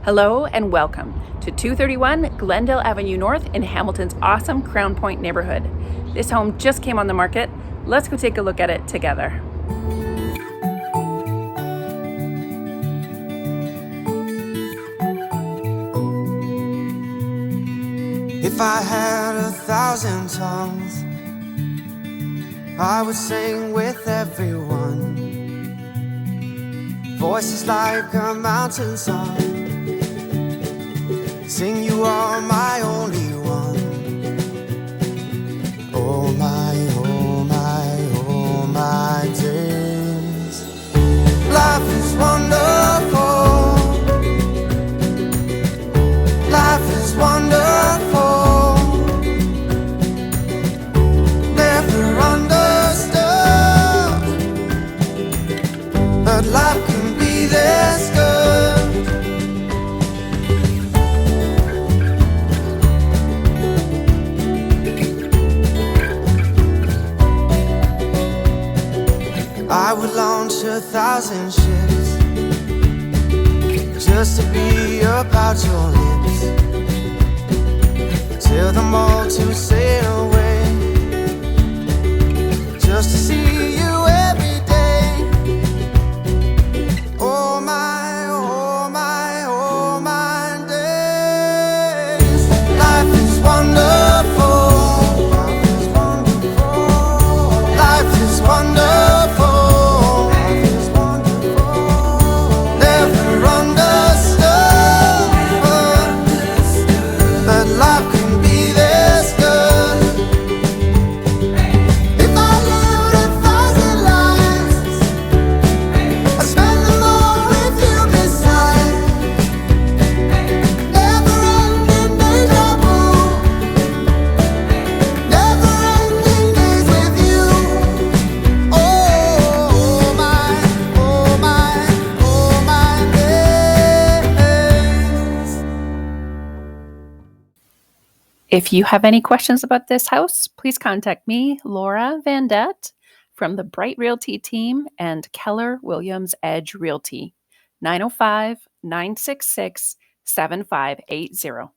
Hello and welcome to 231 Glendale Avenue North in Hamilton's awesome Crown Point neighborhood. This home just came on the market. Let's go take a look at it together. If I had 1,000 tongues, I would sing with everyone. Voices like a mountain song, sing you are my only one. Oh my, oh my, oh my days. Life is wonderful. Life is wonderful. Never understood, but life can be this good. I would launch 1,000 ships just to be about your lips, tell them all to sail away, just to see you every day. Oh my, oh my, oh my days. Life is wonderful. Life is wonderful. Never understood, but life can be this good. If I lived 1,000 lives, I'd spend them all with you beside. Never-ending deja vu, never-ending days with you. Oh my, oh my, oh my days. If you have any questions about this house, please contact me, Laura Van Det, from the Bright Realty team and Keller Williams Edge Realty, 905-966-7580.